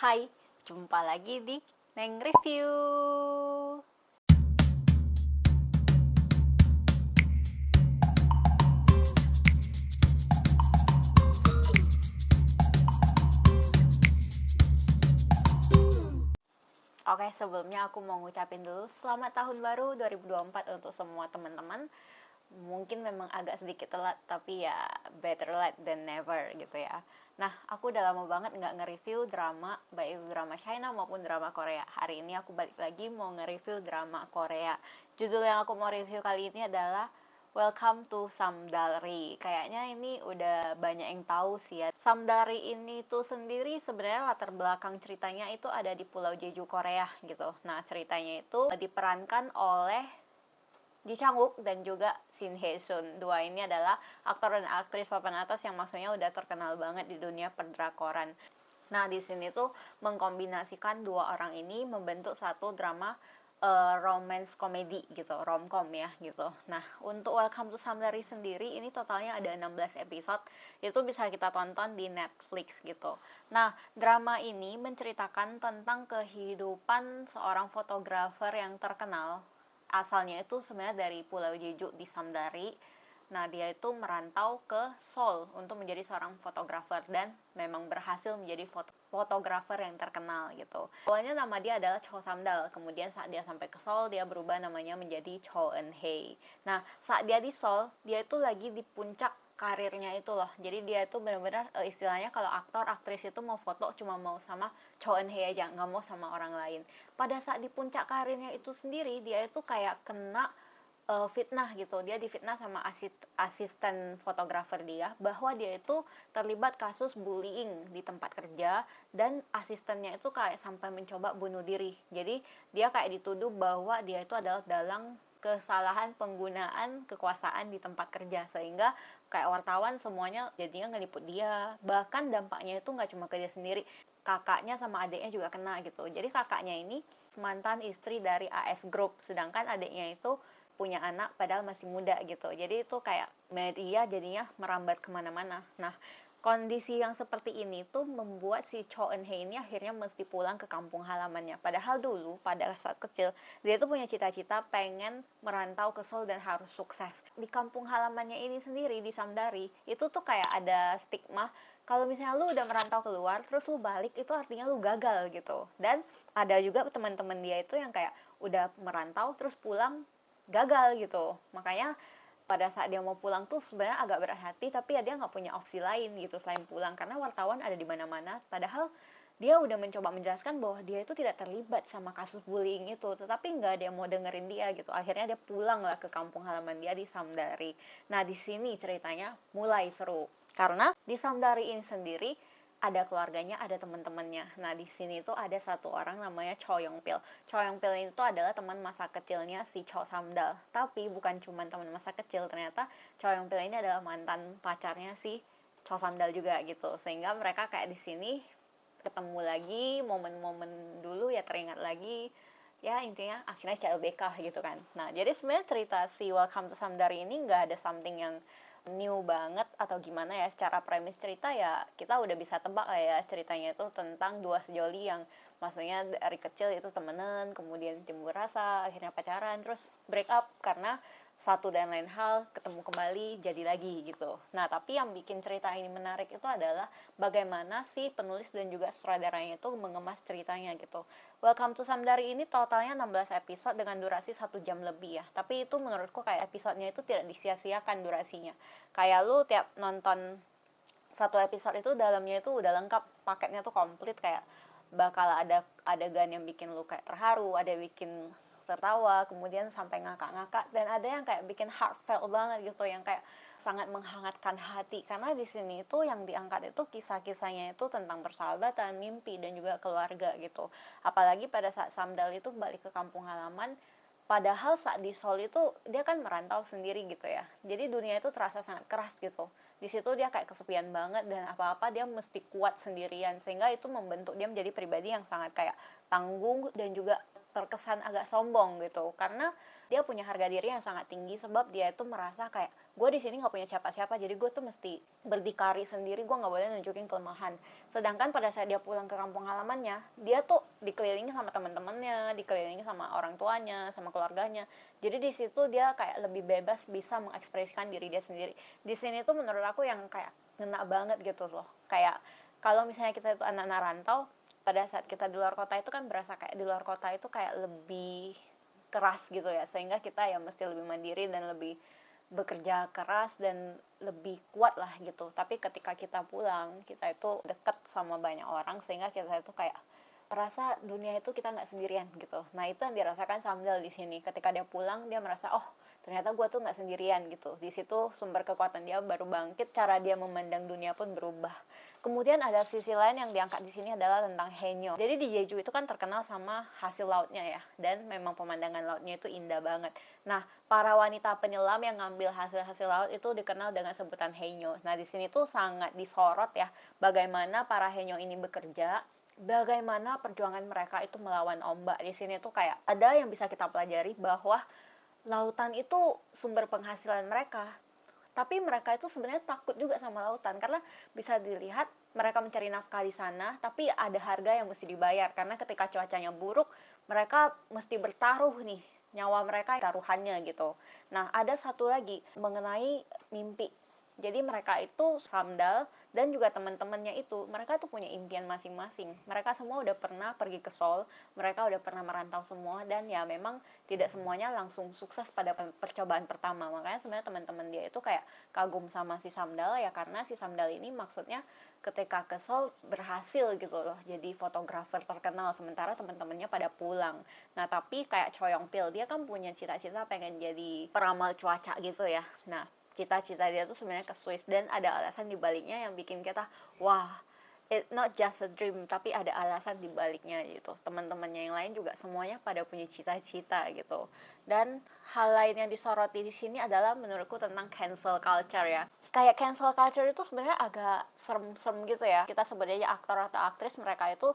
Hai, jumpa lagi di Neng Review. Oke, sebelumnya aku mau ngucapin dulu selamat tahun baru 2024 untuk semua teman-teman. Mungkin memang agak sedikit telat, tapi ya better late than never gitu ya. Nah, aku udah lama banget nggak nge-review drama, baik itu drama China maupun drama Korea. Hari ini aku balik lagi mau nge-review drama Korea. Judul yang aku mau review kali ini adalah Welcome to Samdalri. Kayaknya ini udah banyak yang tahu sih ya. Samdalri ini tuh sendiri sebenarnya latar belakang ceritanya itu ada di Pulau Jeju, Korea gitu. Nah, ceritanya itu diperankan oleh Ji Chang-wook dan juga Shin Hye-sun. Dua ini adalah aktor dan aktris papan atas yang maksudnya udah terkenal banget di dunia perdrakoran. Nah, di sini tuh mengkombinasikan dua orang ini membentuk satu drama romance komedi gitu, romcom ya gitu. Nah, untuk Welcome to Samdari sendiri ini totalnya ada 16 episode. Itu bisa kita tonton di Netflix gitu. Nah, drama ini menceritakan tentang kehidupan seorang fotografer yang terkenal. Asalnya itu sebenarnya dari Pulau Jeju di Samdari. Nah, dia itu merantau ke Seoul untuk menjadi seorang fotografer dan memang berhasil menjadi fotografer yang terkenal gitu. Awalnya nama dia adalah Cho Samdal, kemudian saat dia sampai ke Seoul dia berubah namanya menjadi Cho Eun Hae. Nah, saat dia di Seoul, dia itu lagi di puncak karirnya itu loh. Jadi dia itu benar-benar istilahnya kalau aktor aktris itu mau foto cuma mau sama Cho Eun Hae aja, nggak mau sama orang lain. Pada saat di puncak karirnya itu sendiri, dia itu kayak kena fitnah gitu. Dia difitnah sama asisten fotografer dia bahwa dia itu terlibat kasus bullying di tempat kerja dan asistennya itu kayak sampai mencoba bunuh diri. Jadi dia kayak dituduh bahwa dia itu adalah dalang kesalahan penggunaan kekuasaan di tempat kerja, sehingga kayak wartawan semuanya jadinya ngeliput dia. Bahkan dampaknya itu nggak cuma ke dia sendiri, kakaknya sama adiknya juga kena gitu. Jadi kakaknya ini mantan istri dari AS Group, sedangkan adiknya itu punya anak padahal masih muda gitu. Jadi itu kayak media jadinya merambat kemana-mana. Nah, kondisi yang seperti ini tuh membuat si Cho Eun Hae ini akhirnya mesti pulang ke kampung halamannya. Padahal dulu pada saat kecil dia tuh punya cita-cita pengen merantau ke Seoul dan harus sukses. Di kampung halamannya ini sendiri di Samdari itu tuh kayak ada stigma kalau misalnya lu udah merantau keluar terus lu balik itu artinya lu gagal gitu. Dan ada juga teman-teman dia itu yang kayak udah merantau terus pulang gagal gitu. Makanya pada saat dia mau pulang tuh sebenarnya agak berat hati, tapi ya dia nggak punya opsi lain gitu selain pulang, karena wartawan ada di mana-mana. Padahal dia udah mencoba menjelaskan bahwa dia itu tidak terlibat sama kasus bullying itu, tetapi nggak ada yang mau dengerin dia gitu. Akhirnya dia pulang lah ke kampung halaman dia di Samdari. Nah, di sini ceritanya mulai seru karena di Samdari ini sendiri ada keluarganya, ada teman-temannya. Nah, di sini tuh ada satu orang namanya Cho Yong Pil. Cho Yong Pil itu adalah teman masa kecilnya si Cho Samdal. Tapi bukan cuma teman masa kecil, ternyata Cho Yong Pil ini adalah mantan pacarnya si Cho Samdal juga gitu. Sehingga mereka kayak di sini ketemu lagi, momen-momen dulu ya teringat lagi. Ya intinya akhirnya CLBK gitu kan. Nah, jadi sebenarnya cerita si Welcome to Samdari ini nggak ada something yang new banget atau gimana ya. Secara premis cerita ya kita udah bisa tebak lah ya, ceritanya itu tentang dua sejoli yang maksudnya dari kecil itu temenan, kemudian timbul rasa, akhirnya pacaran, terus break up karena satu dan lain hal, ketemu kembali jadi lagi gitu. Nah, tapi yang bikin cerita ini menarik itu adalah bagaimana si penulis dan juga sutradaranya itu mengemas ceritanya gitu. Welcome to Samdari ini totalnya 16 episode dengan durasi 1 jam lebih ya. Tapi itu menurutku kayak episodenya itu tidak disia-siakan durasinya. Kayak lu tiap nonton satu episode itu dalamnya itu udah lengkap, paketnya tuh komplit, kayak bakal ada adegan yang bikin lu kayak terharu, ada yang bikin tertawa, kemudian sampai ngakak-ngakak, dan ada yang kayak bikin heartfelt banget gitu, yang kayak sangat menghangatkan hati. Karena di sini itu yang diangkat itu kisah-kisahnya itu tentang persahabatan, mimpi, dan juga keluarga gitu. Apalagi pada saat Samdal itu balik ke kampung halaman, padahal saat di Seoul itu dia kan merantau sendiri gitu ya. Jadi dunia itu terasa sangat keras gitu. Di situ dia kayak kesepian banget dan apa-apa dia mesti kuat sendirian, sehingga itu membentuk dia menjadi pribadi yang sangat kayak tangguh dan juga terkesan agak sombong gitu, karena dia punya harga diri yang sangat tinggi sebab dia itu merasa kayak gue di sini nggak punya siapa-siapa, jadi gue tuh mesti berdikari sendiri, gue nggak boleh nunjukin kelemahan. Sedangkan pada saat dia pulang ke kampung halamannya, dia tuh dikelilingi sama teman-temannya, dikelilingi sama orang tuanya, sama keluarganya. Jadi di situ dia kayak lebih bebas bisa mengekspresikan diri dia sendiri. Di sini tuh menurut aku yang kayak ngena banget gitu loh. Kayak kalau misalnya kita itu anak-anak rantau, pada saat kita di luar kota itu kan berasa kayak di luar kota itu kayak lebih keras gitu ya, sehingga kita ya mesti lebih mandiri dan lebih bekerja keras dan lebih kuat lah gitu. Tapi ketika kita pulang, kita itu deket sama banyak orang sehingga kita itu kayak merasa dunia itu kita nggak sendirian gitu. Nah itu yang dirasakan Samdal di sini. Ketika dia pulang, dia merasa oh ternyata gue tuh nggak sendirian gitu. Di situ sumber kekuatan dia baru bangkit, cara dia memandang dunia pun berubah. Kemudian ada sisi lain yang diangkat di sini adalah tentang Haenyeo. Jadi di Jeju itu kan terkenal sama hasil lautnya ya, dan memang pemandangan lautnya itu indah banget. Nah, para wanita penyelam yang ngambil hasil-hasil laut itu dikenal dengan sebutan Haenyeo. Nah, di sini tuh sangat disorot ya, bagaimana para Haenyeo ini bekerja, bagaimana perjuangan mereka itu melawan ombak. Di sini tuh kayak ada yang bisa kita pelajari bahwa lautan itu sumber penghasilan mereka. Tapi mereka itu sebenarnya takut juga sama lautan karena bisa dilihat mereka mencari nafkah di sana, tapi ada harga yang mesti dibayar karena ketika cuacanya buruk, mereka mesti bertaruh nih nyawa mereka taruhannya gitu. Nah, ada satu lagi mengenai mimpi. Jadi mereka itu Samdal dan juga teman-temannya itu, mereka tuh punya impian masing-masing. Mereka semua udah pernah pergi ke Seoul, mereka udah pernah merantau semua, dan ya memang tidak semuanya langsung sukses pada percobaan pertama. Makanya sebenarnya teman-teman dia itu kayak kagum sama si Samdal ya, karena si Samdal ini maksudnya ketika ke Seoul berhasil gitu loh jadi fotografer terkenal, sementara teman-temannya pada pulang. Nah tapi kayak Choi Yong Pil, dia kan punya cita-cita pengen jadi peramal cuaca gitu ya. Nah cita-cita dia tuh sebenarnya ke Swiss, dan ada alasan di baliknya yang bikin kita wah, it not just a dream, tapi ada alasan di baliknya gitu. Teman-temannya yang lain juga semuanya pada punya cita-cita gitu. Dan hal lain yang disoroti di sini adalah menurutku tentang cancel culture ya. Kayak cancel culture itu sebenarnya agak serem-serem gitu ya. Kita sebut aja aktor atau aktris, mereka itu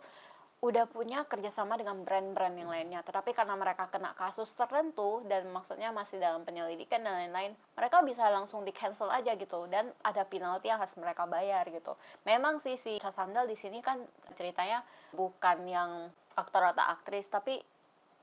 udah punya kerjasama dengan brand-brand yang lainnya, tetapi karena mereka kena kasus tertentu dan maksudnya masih dalam penyelidikan dan lain-lain, mereka bisa langsung di cancel aja gitu, dan ada penalti yang harus mereka bayar gitu. Memang sih si Cha Samdal di sini kan ceritanya bukan yang aktor atau aktris, tapi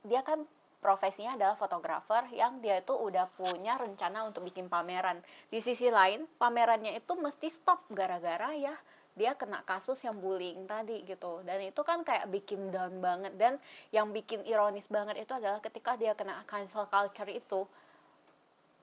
dia kan profesinya adalah fotografer yang dia itu udah punya rencana untuk bikin pameran. Di sisi lain, pamerannya itu mesti stop gara-gara ya dia kena kasus yang bullying tadi gitu. Dan itu kan kayak bikin down banget, dan yang bikin ironis banget itu adalah ketika dia kena cancel culture itu,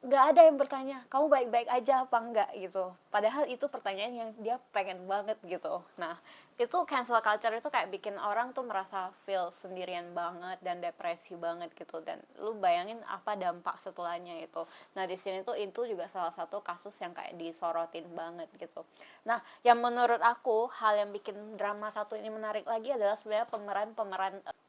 nggak ada yang bertanya kamu baik-baik aja apa enggak gitu, padahal itu pertanyaan yang dia pengen banget gitu. Nah itu cancel culture itu kayak bikin orang tuh merasa feel sendirian banget dan depresi banget gitu, dan lu bayangin apa dampak setelahnya itu. Nah di sini tuh itu juga salah satu kasus yang kayak disorotin banget gitu. Nah yang menurut aku hal yang bikin drama satu ini menarik lagi adalah sebenarnya pemeran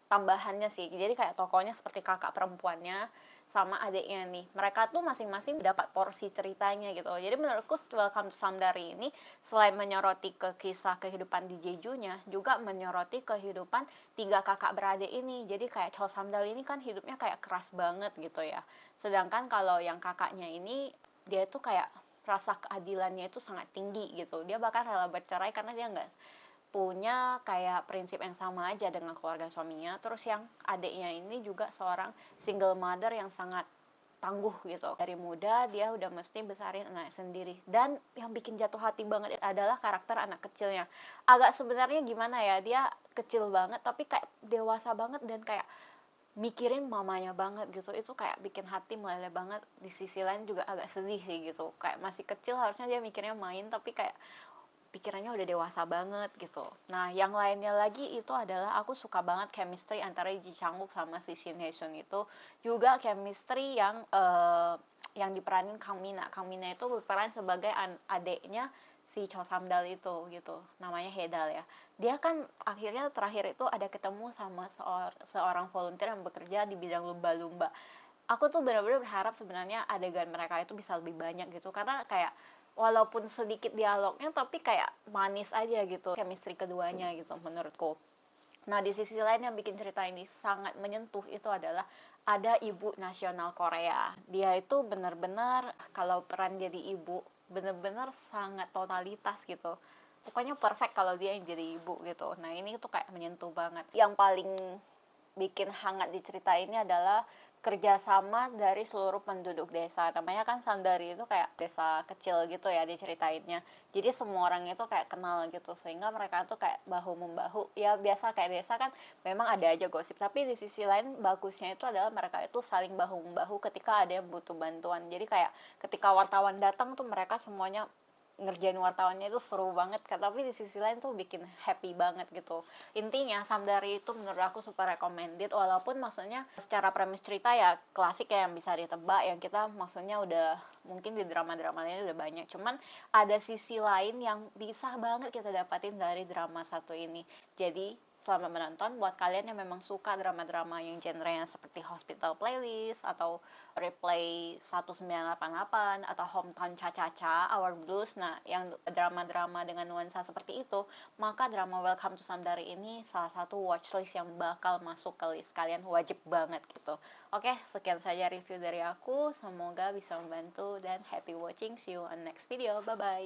tambahannya sih. Jadi kayak tokohnya seperti kakak perempuannya sama adiknya nih, mereka tuh masing-masing dapat porsi ceritanya gitu. Jadi menurutku Welcome to Samdari ini selain menyoroti ke kisah kehidupan di Jejunya, juga menyoroti kehidupan tiga kakak beradik ini. Jadi kayak Chol Samdal ini kan hidupnya kayak keras banget gitu ya, sedangkan kalau yang kakaknya ini, dia tuh kayak rasa keadilannya itu sangat tinggi gitu. Dia bahkan rela bercerai karena dia nggak punya kayak prinsip yang sama aja dengan keluarga suaminya. Terus yang adiknya ini juga seorang single mother yang sangat tangguh gitu. Dari muda dia udah mesti besarin anak sendiri. Dan yang bikin jatuh hati banget adalah karakter anak kecilnya. Agak sebenarnya gimana ya, dia kecil banget tapi kayak dewasa banget dan kayak mikirin mamanya banget gitu. Itu kayak bikin hati meleleh banget. Di sisi lain juga agak sedih sih gitu. Kayak masih kecil harusnya dia mikirnya main, tapi kayak pikirannya udah dewasa banget gitu. Nah, yang lainnya lagi itu adalah aku suka banget chemistry antara Ji Chang-wook sama si Shin Hye-sun itu. Juga chemistry yang diperanin Kang Mina. Kang Mina itu berperan sebagai adeknya si Cho Samdal itu gitu. Namanya Hedal ya. Dia kan akhirnya terakhir itu ada ketemu sama seorang volunteer yang bekerja di bidang lumba-lumba. Aku tuh benar-benar berharap sebenarnya adegan mereka itu bisa lebih banyak gitu, karena kayak walaupun sedikit dialognya tapi kayak manis aja gitu chemistry keduanya gitu menurutku. Nah, di sisi lain yang bikin cerita ini sangat menyentuh itu adalah ada ibu nasional Korea. Dia itu benar-benar kalau peran jadi ibu benar-benar sangat totalitas gitu. Pokoknya perfect kalau dia yang jadi ibu gitu. Nah, ini tuh kayak menyentuh banget. Yang paling bikin hangat di cerita ini adalah kerjasama dari seluruh penduduk desa. Namanya kan Sandari itu kayak desa kecil gitu ya diceritainnya. Jadi semua orang itu kayak kenal gitu, sehingga mereka tuh kayak bahu membahu. Ya biasa kayak desa kan memang ada aja gosip, tapi di sisi lain bagusnya itu adalah mereka itu saling bahu membahu ketika ada yang butuh bantuan. Jadi kayak ketika wartawan datang tuh mereka semuanya ngerjain wartawannya itu seru banget, tapi di sisi lain tuh bikin happy banget gitu. Intinya Samdari itu menurut aku super recommended, walaupun maksudnya secara premis cerita ya klasik ya yang bisa ditebak, yang kita maksudnya udah mungkin di drama-dramanya udah banyak, cuman ada sisi lain yang bisa banget kita dapatin dari drama satu ini. Jadi selamat menonton buat kalian yang memang suka drama-drama yang genrenya seperti Hospital Playlist atau Replay 1988 atau Hometown Cha-Cha-Cha, Our Blues. Nah, yang drama-drama dengan nuansa seperti itu, maka drama Welcome to Sandari ini salah satu watchlist yang bakal masuk ke list kalian, wajib banget gitu. Oke, sekian saja review dari aku. Semoga bisa membantu dan happy watching. See you on next video. Bye-bye.